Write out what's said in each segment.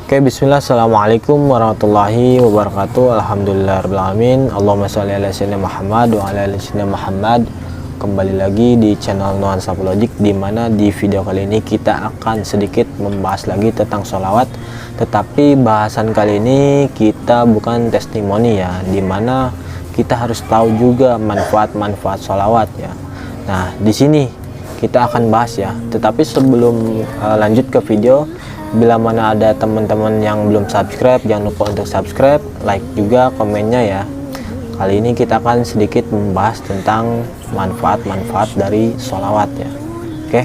Oke, bismillah, assalamualaikum warahmatullahi wabarakatuh. Alhamdulillahirrahmanirrahim. Allahumma sholli ala sayyidina Muhammad wa ala ali sayyidina Muhammad. Kembali lagi di channel Nuansa Logic, dimana di video kali ini kita akan sedikit membahas lagi tentang sholawat. Tetapi bahasan kali ini kita bukan testimoni ya, dimana kita harus tahu juga manfaat-manfaat sholawat ya. Nah, di sini kita akan bahas ya. Tetapi sebelum lanjut ke video, bila mana ada teman-teman yang belum subscribe, jangan lupa untuk subscribe, like juga komennya ya. Kali ini kita akan sedikit membahas tentang manfaat-manfaat dari sholawat ya. Oke,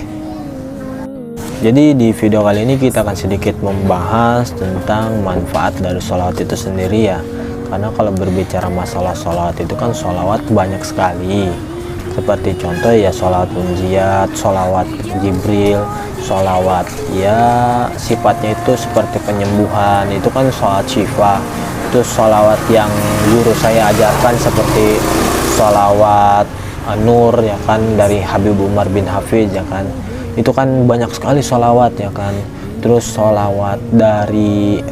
jadi di video kali ini kita akan sedikit membahas tentang manfaat dari sholawat itu sendiri ya. Karena kalau berbicara masalah sholawat itu kan sholawat banyak sekali. Seperti contoh ya sholawat munjiat, sholawat Jibril, sholawat ya sifatnya itu seperti penyembuhan, itu kan sholawat syifa. Itu sholawat yang guru saya ajarkan seperti sholawat Nur ya kan, dari Habib Umar bin Hafiz ya kan. Itu kan banyak sekali sholawat ya kan. Terus sholawat dari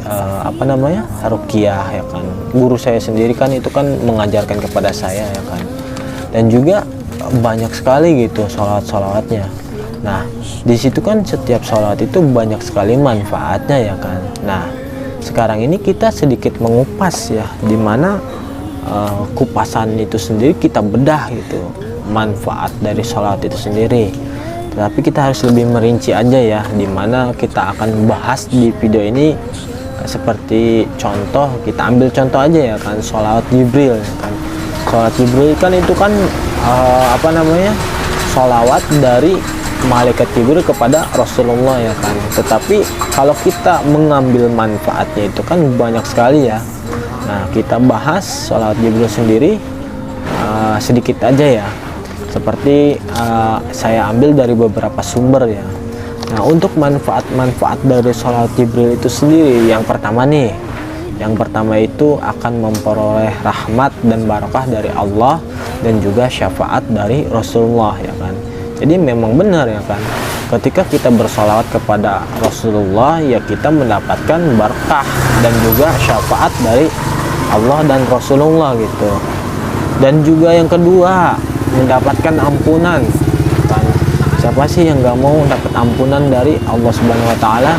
Ruqyah ya kan. Guru saya sendiri kan itu kan mengajarkan kepada saya ya kan. Dan juga banyak sekali gitu sholawat-sholawatnya. Nah, di situ kan setiap sholawat itu banyak sekali manfaatnya ya kan. Nah, sekarang ini kita sedikit mengupas ya, dimana kupasan itu sendiri kita bedah gitu, manfaat dari sholawat itu sendiri. Tetapi kita harus lebih merinci aja ya, dimana kita akan bahas di video ini. Seperti contoh, kita ambil contoh aja ya kan, sholawat Jibril ya kan. Sholawat Jibril kan itu kan sholawat dari malaikat Jibril kepada Rasulullah ya kan. Tetapi kalau kita mengambil manfaatnya itu kan banyak sekali ya. Nah, kita bahas sholawat Jibril sendiri sedikit aja ya. Seperti saya ambil dari beberapa sumber ya. Nah, untuk manfaat-manfaat dari sholawat Jibril itu sendiri, yang pertama itu akan memperoleh rahmat dan barakah dari Allah dan juga syafaat dari Rasulullah ya kan. Jadi memang benar ya kan, ketika kita bersolawat kepada Rasulullah ya kita mendapatkan barakah dan juga syafaat dari Allah dan Rasulullah gitu. Dan juga yang kedua, mendapatkan ampunan kan. Siapa sih yang gak mau dapat ampunan dari Allah Subhanahu wa Ta'ala?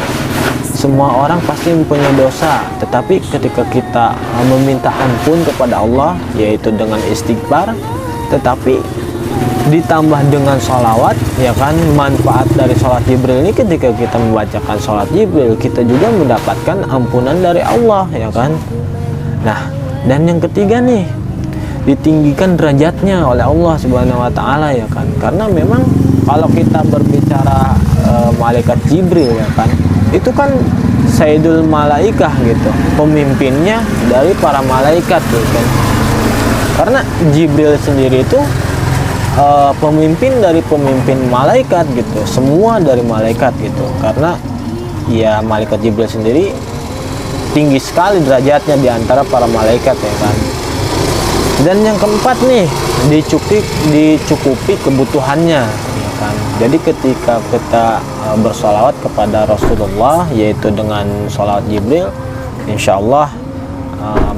Semua orang pasti mempunyai dosa, tetapi ketika kita meminta ampun kepada Allah, yaitu dengan istighfar, tetapi ditambah dengan sholawat ya kan, manfaat dari sholat Jibril ini, ketika kita membacakan sholat Jibril kita juga mendapatkan ampunan dari Allah ya kan. Nah, dan yang ketiga nih, ditinggikan derajatnya oleh Allah Subhanahu wa Ta'ala ya kan. Karena memang kalau kita berbicara malaikat Jibril ya kan, itu kan Sayyidul Malaikah gitu, pemimpinnya dari para malaikat gitu kan. Karena Jibril sendiri itu pemimpin dari pemimpin malaikat gitu, semua dari malaikat gitu. Karena ya malaikat Jibril sendiri tinggi sekali derajatnya di antara para malaikat ya kan. Dan yang keempat nih, dicukupi kebutuhannya ya kan. Jadi ketika kita bersolawat kepada Rasulullah, yaitu dengan sholawat Jibril, insya Allah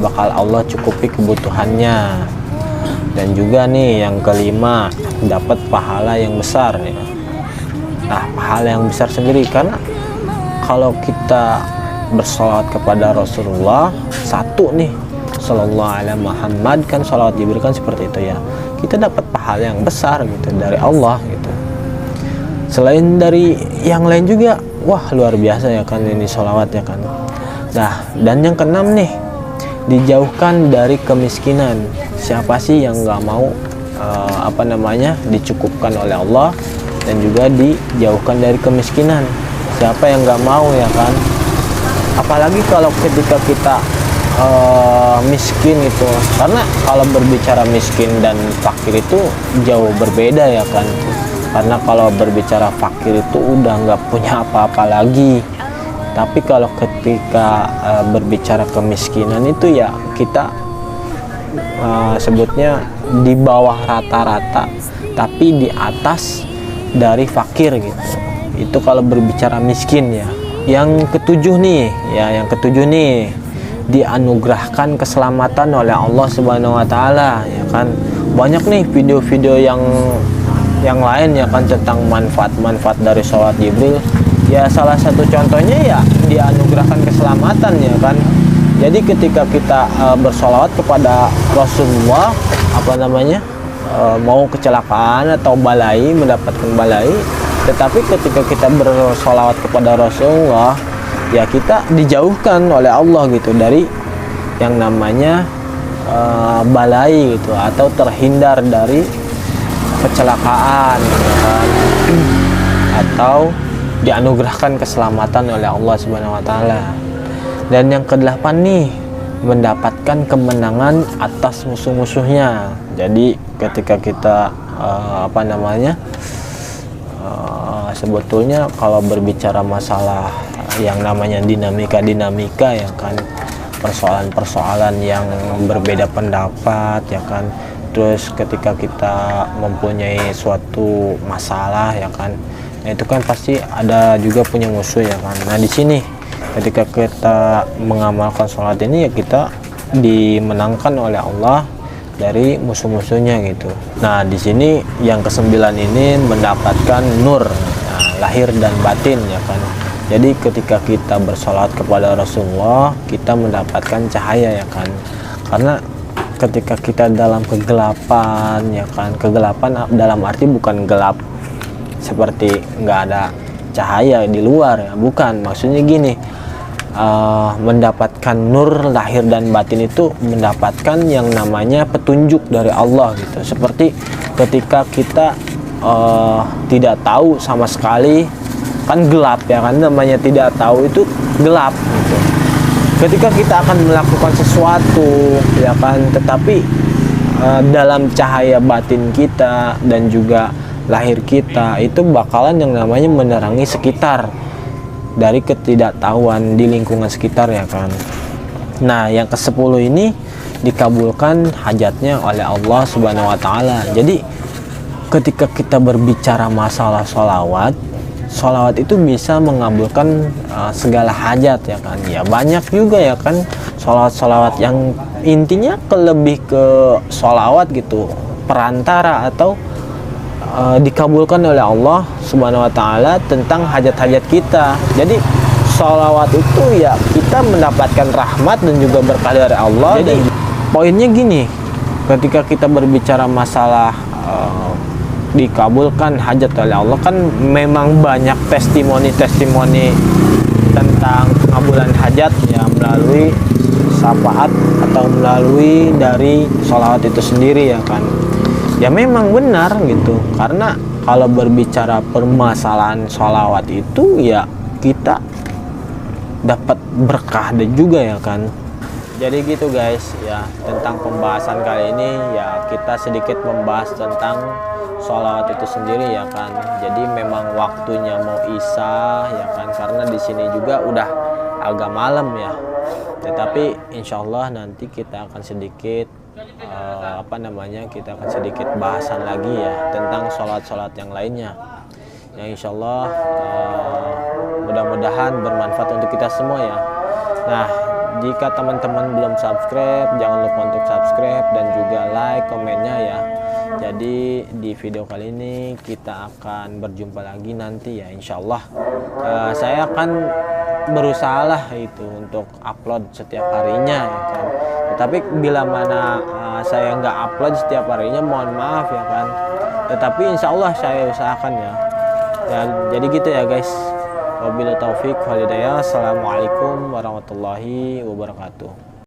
bakal Allah cukupi kebutuhannya. Dan juga nih yang kelima, dapat pahala yang besar ya. Nah, pahala yang besar sendiri, karena kalau kita bersolawat kepada Rasulullah, satu nih, Sallallahu alaihi Muhammad kan, sholawat Jibril kan seperti itu ya, kita dapat pahala yang besar gitu dari Allah gitu. Selain dari yang lain juga, wah luar biasa ya kan ini sholawat ya kan. Nah, dan yang keenam nih, dijauhkan dari kemiskinan. Siapa sih yang nggak mau dicukupkan oleh Allah dan juga dijauhkan dari kemiskinan? Siapa yang nggak mau ya kan? Apalagi kalau ketika kita miskin itu, karena kalau berbicara miskin dan fakir itu jauh berbeda ya kan. Karena kalau berbicara fakir itu udah nggak punya apa-apa lagi. Tapi kalau ketika berbicara kemiskinan itu ya kita sebutnya di bawah rata-rata, tapi di atas dari fakir gitu. Itu kalau berbicara miskin ya. yang ketujuh nih ya, yang ketujuh nih, dianugerahkan keselamatan oleh Allah Subhanahu wa taala ya kan. Banyak nih video-video yang lain ya kan tentang manfaat-manfaat dari sholat Jibril. Ya salah satu contohnya ya dianugerahkan keselamatan ya kan. Jadi ketika kita bersolawat kepada Rasulullah, apa namanya, mau kecelakaan atau balai, mendapatkan balai, tetapi ketika kita bersolawat kepada Rasulullah, ya kita dijauhkan oleh Allah gitu dari yang namanya balai gitu, atau terhindar dari kecelakaan gitu kan, atau dianugerahkan keselamatan oleh Allah Subhanahu wa taala. Dan yang kedelapan nih, mendapatkan kemenangan atas musuh-musuhnya. Jadi ketika kita sebetulnya kalau berbicara masalah yang namanya dinamika ya kan, persoalan-persoalan yang berbeda pendapat ya kan, terus ketika kita mempunyai suatu masalah ya kan, nah itu kan pasti ada juga punya musuh ya kan. Nah di sini ketika kita mengamalkan sholat ini ya kita dimenangkan oleh Allah dari musuh-musuhnya gitu. Nah di sini yang kesembilan ini mendapatkan nur, nah, lahir dan batin ya kan. Jadi ketika kita bersolat kepada Rasulullah, kita mendapatkan cahaya ya kan. Karena ketika kita dalam kegelapan ya kan, kegelapan dalam arti bukan gelap seperti nggak ada cahaya di luar ya, bukan, maksudnya gini, mendapatkan nur lahir dan batin itu mendapatkan yang namanya petunjuk dari Allah gitu. Seperti ketika kita tidak tahu sama sekali, kan gelap ya kan, namanya tidak tahu itu gelap gitu. Ketika kita akan melakukan sesuatu ya kan, tetapi dalam cahaya batin kita dan juga lahir kita itu bakalan yang namanya menerangi sekitar dari ketidaktahuan di lingkungan sekitar ya kan. Nah yang ke-10 ini dikabulkan hajatnya oleh Allah Subhanahu wa taala. Jadi ketika kita berbicara masalah sholawat itu bisa mengabulkan segala hajat ya kan. Ya banyak juga ya kan sholawat yang intinya lebih ke sholawat gitu, perantara atau dikabulkan oleh Allah Subhanahu wa taala tentang hajat-hajat kita. Jadi sholawat itu ya kita mendapatkan rahmat dan juga berkah dari Allah. Jadi poinnya gini, ketika kita berbicara masalah dikabulkan hajat oleh Allah, kan memang banyak testimoni tentang pengabulan hajat ya melalui syafaat atau melalui dari sholawat itu sendiri ya kan. Ya memang benar gitu, karena kalau berbicara permasalahan sholawat itu ya kita dapat berkah dan juga ya kan. Jadi gitu guys ya, tentang pembahasan kali ini ya kita sedikit membahas tentang sholawat itu sendiri ya kan. Jadi memang waktunya mau isya ya kan, karena di sini juga udah agak malam ya. Tetapi insya Allah nanti kita akan sedikit kita akan sedikit bahasan lagi ya tentang sholat-sholat yang lainnya. Ya insya Allah mudah-mudahan bermanfaat untuk kita semua ya. Nah jika teman-teman belum subscribe, jangan lupa untuk subscribe dan juga like komennya ya. Jadi di video kali ini kita akan berjumpa lagi nanti ya insya Allah. Saya akan berusaha lah itu untuk upload setiap harinya ya kan. Tetapi bila mana saya nggak upload setiap harinya, mohon maaf ya kan. Tetapi insya Allah saya usahakan ya. Jadi gitu ya guys. Wabillahi taufik walhidayah. Assalamualaikum warahmatullahi wabarakatuh.